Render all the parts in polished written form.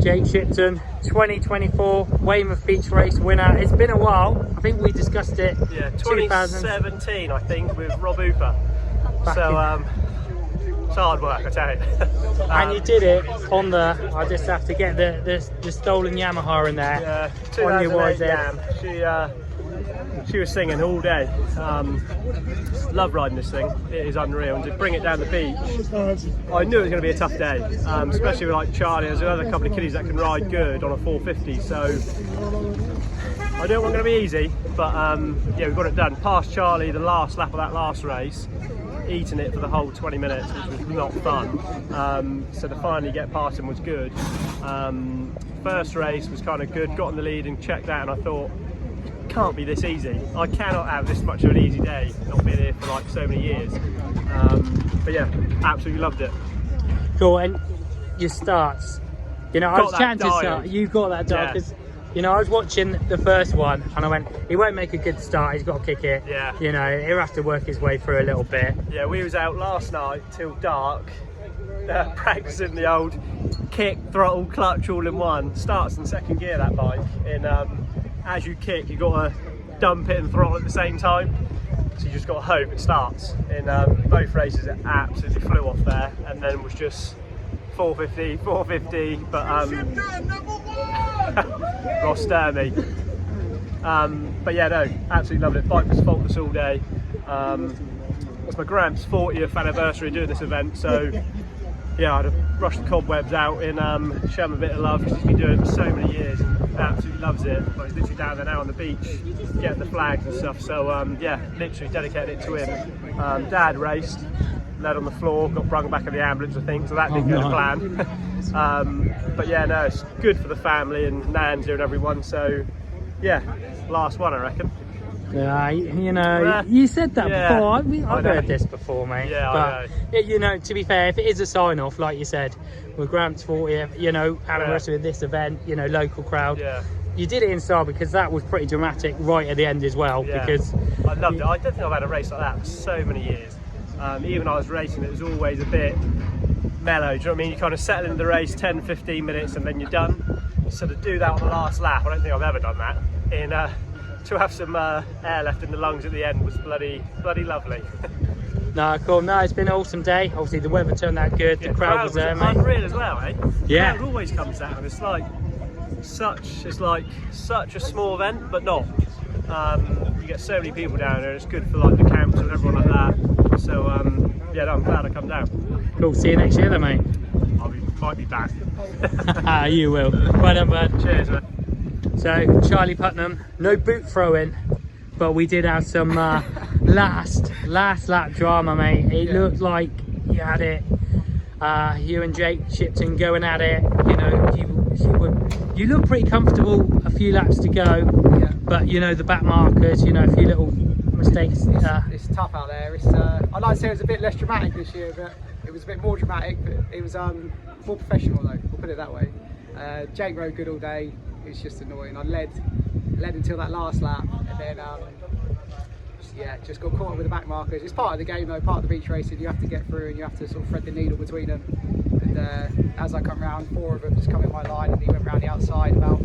Jake Shipton, 2024 Weymouth Beach Race winner. It's been a while. I think we discussed it. Yeah, 2017, I think, with Rob Hooper. So it's hard work, I tell you. And you did it on the. I just have to get the stolen Yamaha in there. Yeah, on your 2008 Yam. She was singing all day. Love riding this thing. It is unreal. And to bring it down the beach, I knew it was going to be a tough day, especially with like Charlie. There's another couple of kiddies that can ride good on a 450. So I knew it wasn't going to be easy, but yeah, we got it done. Past Charlie the last lap of that last race, eating it for the whole 20 minutes, which was not fun. So to finally get past him was good. First race was kind of good. Got in the lead and checked out, and I thought, can't be this easy. I cannot have this much of an easy day, not being here for like so many years. But yeah, absolutely loved it. Cool. And your starts, you know, I was chatting to start. You got that dial because, you know, I was watching the first one and I went, he won't make a good start. He's got to kick it. Yeah. You know, he'll have to work his way through a little bit. Yeah, we was out last night till dark, practicing the old kick, throttle, clutch all in one. Starts in second gear, that bike. As you kick, you got to dump it and throttle at the same time. So you just got to hope it starts. In both races, it absolutely flew off there, and then was just 450, 450. But Ross Sturmey. But yeah, no, absolutely loved it. Bike was faultless all day. It's my Gramps' 40th anniversary doing this event, so yeah, I had to brush the cobwebs out and show him a bit of love because he's been doing it for so many years and absolutely loves it. But he's literally down there now on the beach getting the flags and stuff. So yeah, literally dedicated it to him. Dad raced, led on the floor, got brung back in the ambulance, I think, so that didn't go to plan. But yeah, no, it's good for the family and Nan's and everyone. So yeah, last one, I reckon. Yeah, you know, you said that before. I've heard this before, mate. Yeah, but you know, to be fair, if it is a sign-off, like you said, with Gramps' 40th, you know, anniversary of this event, you know, local crowd. Yeah. You did it in style because that was pretty dramatic right at the end as well. Yeah. Because I loved it. I don't think I've had a race like that for so many years. Even when I was racing, it was always a bit mellow. Do you know what I mean? You kind of settle into the race 10, 15 minutes and then you're done. So to do that on the last lap, I don't think I've ever done that. To have some air left in the lungs at the end was bloody lovely. No, cool. No, it's been an awesome day. Obviously, the weather turned out good. The crowd was there, mate. Unreal as well, eh? Yeah. The crowd always comes down. It's like such a small event, but not. You get so many people down there. It's good for like the camps and everyone like that. So yeah, no, I'm glad I come down. Cool. See you next year, then, mate. Might be back. You will. Well done, bud. Cheers, mate. So Charlie Putnam, no boot throwing, but we did have some last lap drama, mate. It looked like you had it. You and Jake Shipton going at it. You know, you look pretty comfortable. A few laps to go, but you know the back markers. You know, a few little mistakes. It's tough out there. I'd like to say it was a bit less dramatic this year, but it was a bit more dramatic. But it was more professional, though. We'll put it that way. Jake rode good all day. It was just annoying. I led until that last lap, and then just got caught up with the back markers. It's part of the game though, part of the beach racing. You have to get through and you have to sort of thread the needle between them. And as I come round, 4 of them just come in my line, and he went round the outside about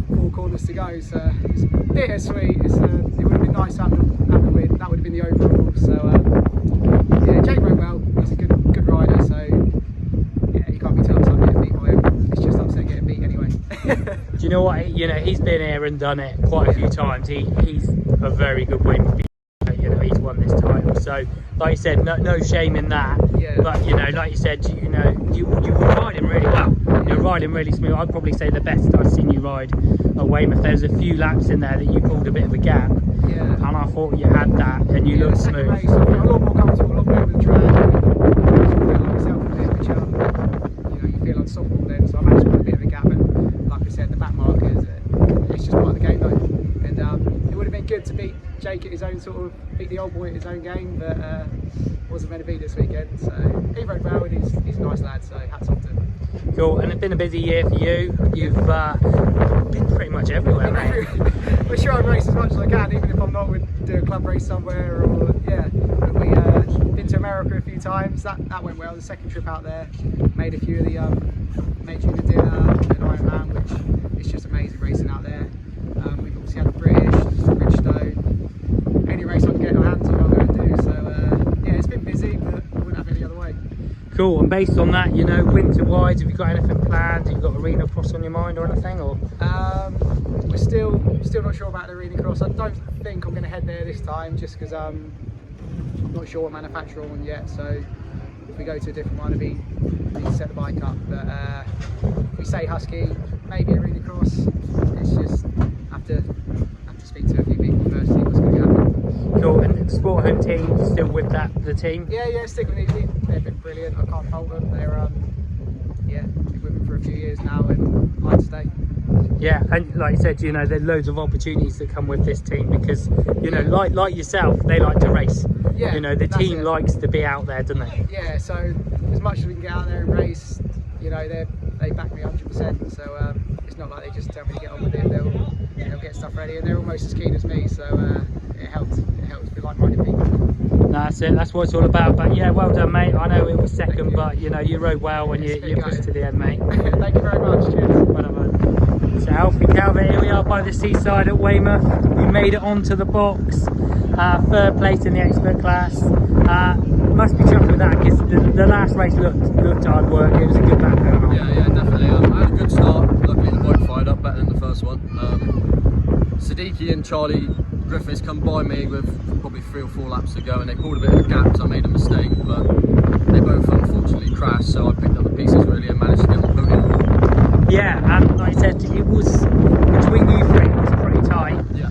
4 corners to go. So it's bittersweet. It would have been nice to have the win. That would have been the overall. So yeah, Jake rode well. He's a good rider. So yeah, you can't be too upset getting beat by him. It's just upset getting beat anyway. Do you know what? You know, he's been here and done it quite a few times. He's a very good Weymouth Beach. You know, he's won this title. So, like you said, no shame in that. Yeah. But you know, like you said, you know, you were riding really well. You're riding really smooth. I'd probably say the best I've seen you ride at Weymouth. There's a few laps in there that you pulled a bit of a gap. Yeah. And I thought you had that, and you looked smooth. Race, a lot more comfortable, a lot better with the track. You feel like yourself a bit of a challenge. You know, you feel unstoppable then. So I managed to put a bit of a gap. And like I said, the back markers, it's just part of the game though. And it would have been good to beat Jake at his own beat the old boy at his own game, but wasn't meant to be this weekend. So he rode well, and he's a nice lad, so hats off to him. Cool, and it's been a busy year for you. You've been pretty much everywhere, mate. We're sure I race as much as I can, even if I'm not, we'd do a club race somewhere, or yeah. But we been to America a few times. That went well. The second trip out there, made a few of the made you the dinner, and Cool. And based on that, you know, winter-wise, have you got anything planned? Have you got arena cross on your mind or anything? Or we're still not sure about the arena cross. I don't think I'm going to head there this time, just because I'm not sure what manufacturer I'm on yet. So if we go to a different one, we need to set the bike up. But if we say Husky, maybe arena cross. It's just have to speak to a few people first, see what's going to happen. cool. And the Sport Home team still with the team? Yeah, stick with these. They've been brilliant. I can't fault them. They're been with them for a few years now, and I'd stay. Yeah, and like you said, you know, there's loads of opportunities that come with this team because, you know, like yourself, they like to race. Yeah, you know, the team likes to be out there, doesn't they? Yeah, so as much as we can get out there and race, you know, they back me 100%. So it's not like they just tell me to get on with it. They'll get stuff ready, and they're almost as keen as me. So it helps. It helps be like-minded people. That's it. That's what it's all about. But yeah, well done, mate. I know it was second, but you know, you rode well when you pushed to the end, mate. Thank you very much. Cheers. Well done, man. So Alfie Calvert, here we are by the seaside at Weymouth. We made it onto the box, third place in the expert class. Must be chuffed with that because the last race looked hard work. It was a good background. Yeah, definitely. I had a good start. Luckily the bike fired up better than the first one. Siddiqui and Charlie Griffiths come by me with probably 3 or 4 laps to go, and they pulled a bit of a gap because I made a mistake, but they both unfortunately crashed, so I picked up the pieces really and managed to get on the podium. Yeah, and like I said, it was between you three, it was pretty tight. Yeah.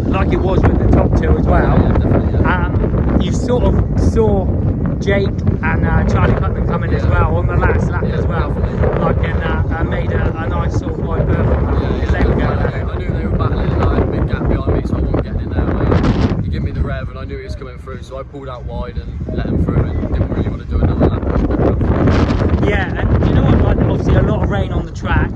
Like it was with the top two as well. Yeah, definitely. Yeah. You sort of saw Jake and Charlie Putnam coming as well on the last lap as well. Definitely. Like and made a nice sort of wide berth because they were going I knew they were battling, and I had a big gap behind me, so I wasn't getting in there. He gave me the rev, and I knew he was coming through, so I pulled out wide and let him through, and didn't really want to do another lap. Yeah, and you know what? Like, obviously, a lot of rain on the track.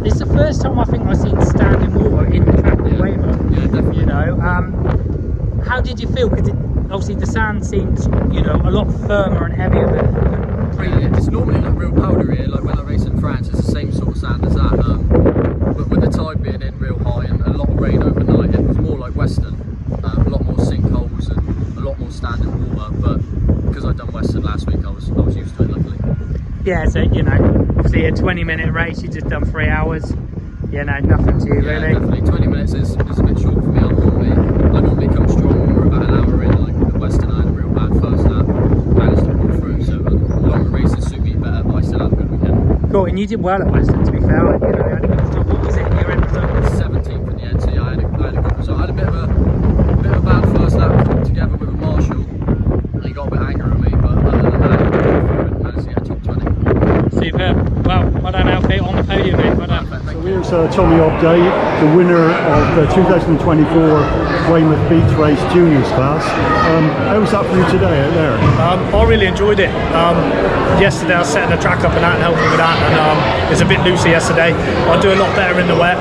It's the first time I think I've seen standing water in the track at Weymouth. Yeah, definitely. You know, how did you feel? Because obviously the sand seemed, you know, a lot firmer and heavier than previous. It's normally like real powder here, like when I race in France, it's the same sort of sand as that. But with the tide being in real high and a lot of rain overnight, it was more like Western. A lot more sinkholes and a lot more standing water. But because I'd done Western last week, I was used to it, luckily. Yeah, so you know, obviously a 20-minute race, you just done 3 hours. You know, nothing to you really. Definitely. 20 minutes is a bit short for me. I normally come strong when we're about an hour in, like the Western. I had a real bad first lap, managed to pull through. So longer races suit me better, but I still had a good weekend. Cool, and you did well at Western, to be fair. Like, you know, you had a good result. What was it? Your end result? 17th in the end, so yeah, I had a good result. I had a bit of a bad first lap put together with a marshal, and he got a bit angry at me, but other than that, I managed to get a top 20. Superb. Well done, Alfie, on the podium, mate. Well done. Perfect, thank you. Here's Tommy Hobday, the winner of the 2024 Weymouth Beach Race Juniors class. How was that for you today out there? I really enjoyed it. Yesterday I was setting the track up and that and helping with that, and it was a bit looser yesterday. I do a lot better in the wet.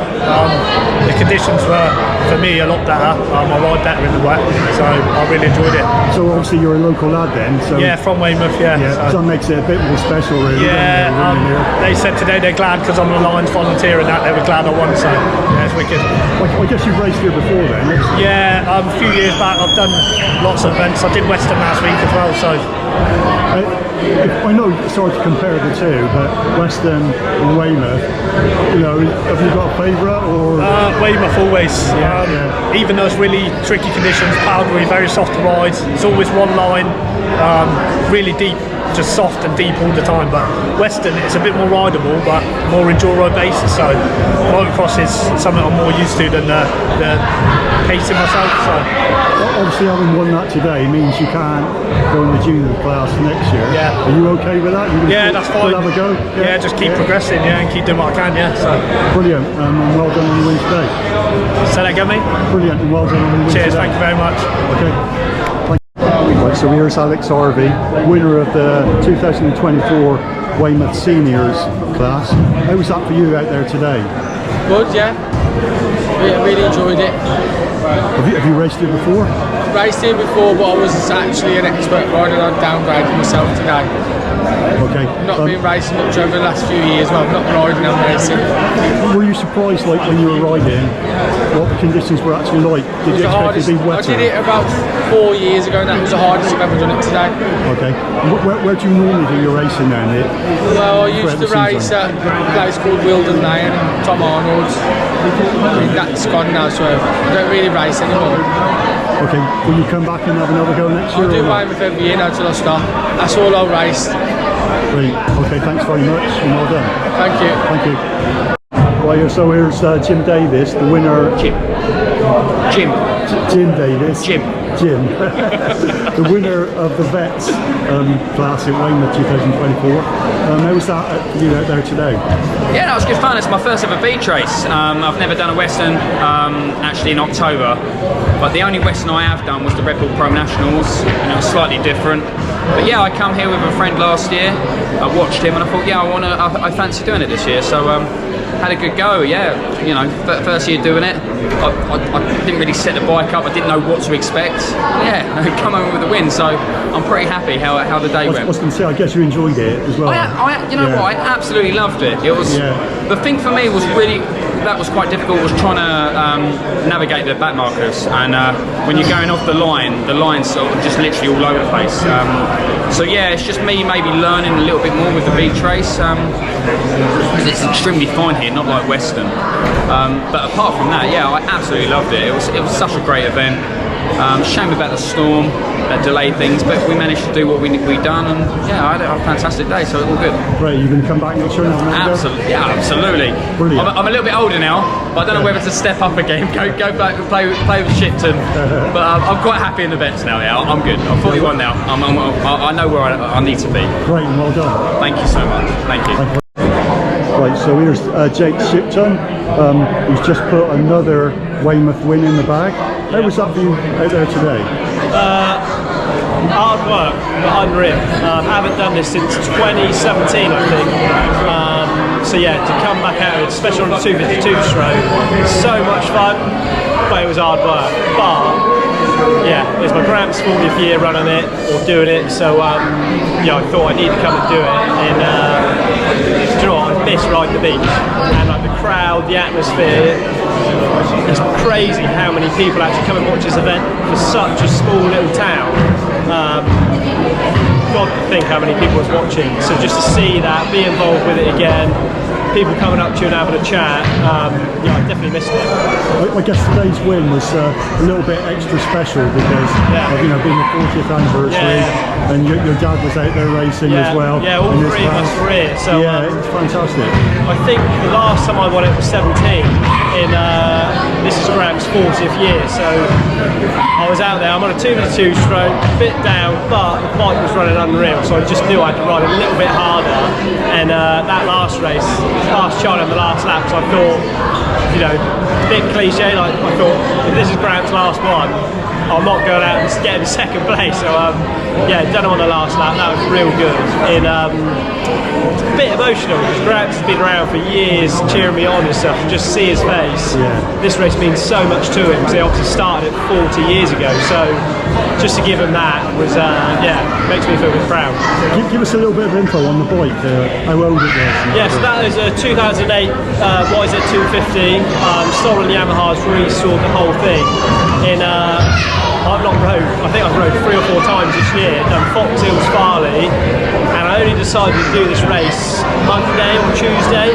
The conditions were, for me, a lot better. I ride better in the wet, so I really enjoyed it. So obviously you're a local lad then. So Yeah, from Weymouth, yeah, so that makes it a bit more special really. yeah, they said today they're glad because I'm a Lions volunteer and that, they were glad I won, so yeah, it's wicked. I guess you've raced here before then. Yeah, a few years back I've done lots of events. I did Western last week as well, so I know it's hard to compare the two, but Western and Weymouth, you know, have you got a favourite or? Weymouth always. Yeah. Even though it's really tricky conditions, powdery, very soft to ride. It's always one line, really deep, just soft and deep all the time. But Western, it's a bit more rideable, but more enduro based. So motocross is something I'm more used to than the pacing myself. So Obviously having won that today means you can't go in the junior class next year. Yeah. Are you okay with that? That's fine. Have a go? Yeah, just keep progressing, and keep doing what I can, So Brilliant, and well done on the win today. say that again, mate. Brilliant, and well done on the win Cheers, today. thank you very much. Okay. Right, so here's Alex Harvey, winner of the 2024 Weymouth Seniors class. How was that for you out there today? Good, yeah. Really enjoyed it. Have you raced it before? Raced here before, but I was actually an expert rider. I'm downgrading myself today. Okay. Not been racing much over the last few years. Well, I'm not riding, I'm racing. Were you surprised, like when you were riding, what the conditions were actually like? Did you expect it to be wetter? I did it about 4 years ago, and that was the hardest I've ever done it today. Okay. Where do you normally do your racing then? Well, I used to race at a place called Wilden Lane and Tom Arnold's. I mean, that's gone now, so I don't really race anymore. Okay. Will you come back and have another go next year? I'll do Weymouth every year now till I stop. That's all I'll race. Brilliant. Okay, thanks very much and well done. Thank you. Thank you. Right, so here's Jim Davies, the winner. Jim Davies. Jim. The winner of the Vets class at Weymouth 2024. How was that for you out there today? Yeah, that was good fun. It's my first ever beach race. I've never done a Western, actually in October, but the only Western I have done was the Red Bull Pro Nationals, and it was slightly different. But yeah, I come here with a friend last year. I watched him and I thought, yeah, I fancy doing it this year. So had a good go. Yeah, you know, first year doing it. I didn't really set the bike up. I didn't know what to expect. Yeah, come home with a win. So I'm pretty happy how the day went. I was going to say, I guess you enjoyed it as well. You know what? I absolutely loved it. It was the thing for me was really. That was quite difficult, was trying to navigate the back markers, and when you're going off the line's sort of just literally all over the place. So yeah, it's just me maybe learning a little bit more with the beach race, because it's extremely fine here, not like Western. But apart from that, yeah, I absolutely loved it. It was such a great event. Shame about the storm that delayed things, but we managed to do what we done, and yeah, I had a fantastic day, so it was all good. Great, you going to come back next year? Absolutely, yeah, absolutely. Brilliant. I'm a little bit older now, but I don't know whether to step up again, go back and play with Shipton. But I'm quite happy in the Vets now. Yeah, I'm good. I'm 41 now. I know where I need to be. Great, and well done. Thank you so much. Thank you. Right, so here's Jake Shipton, who's just put another Weymouth win in the bag. How was that for you out there today? Hard work, but unreal. Haven't done this since 2017, I think. So yeah, to come back out, especially on the 252 stroke, so much fun, but it was hard work. But yeah, it's my Gramps 40th year running it or doing it, so yeah, I thought I need to come and do it. And do you know what? I miss riding the beach, and like the crowd, the atmosphere. It's crazy how many people actually come and watch this event for such a small little town. God to think how many people was watching. So just to see that, be involved with it again, people coming up to you and having a chat, yeah, I definitely missed it. I guess today's win was a little bit extra special because of, you know, being the 40th anniversary, and your dad was out there racing as well. Yeah, all three of us were here. So yeah, it's fantastic. I think the last time I won it was 17 in this is Graham's 40th year. So I was out there. I'm on a 2v2 stroke, a bit down, but the bike was running unreal. So I just knew I had to ride a little bit harder. And that last race, past Charlie on the last lap, so I thought, you know, a bit cliche, like I thought, if this is Graham's last one, I'm not going out and getting second place. So yeah, done him on the last lap. That was real good. It's a bit emotional because Graham's been around for years, cheering me on and stuff. And just see his face. This race means so much to him because he obviously started it 40 years ago. So just to give him that was, yeah, makes me feel a bit proud. Give us a little bit of info on the bike, how old it was. Yeah, so that is a 2008 YZ 250, stolen Yamaha's, restored the whole thing. I've not rode, I think I've rode 3 or 4 times this year, done Fox Hills Farley, and I only decided to do this race Monday or Tuesday.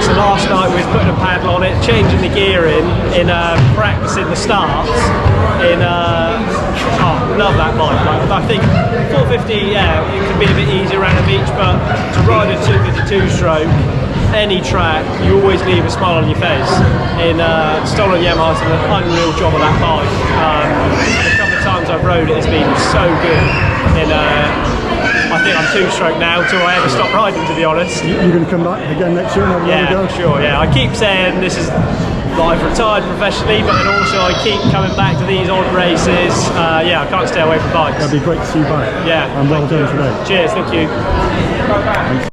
So last night we was putting a paddle on it, changing the gear in practicing the starts. Love that bike. Like, I think 450, yeah, it can be a bit easier around the beach, but to ride a 252 stroke, any track, you always leave a smile on your face. Stolen Yamaha's done an unreal job of that bike. The couple of times I've rode it, it's been so good. I think I'm 2-stroke now till I ever stop riding, to be honest. You're going to come back again next year and have another go? Sure, yeah. I keep saying this is, I've retired professionally, but then also I keep coming back to these odd races. Yeah, I can't stay away from bikes. That'd be great to see you back. Yeah. And well done today. Cheers, thank you. Thanks.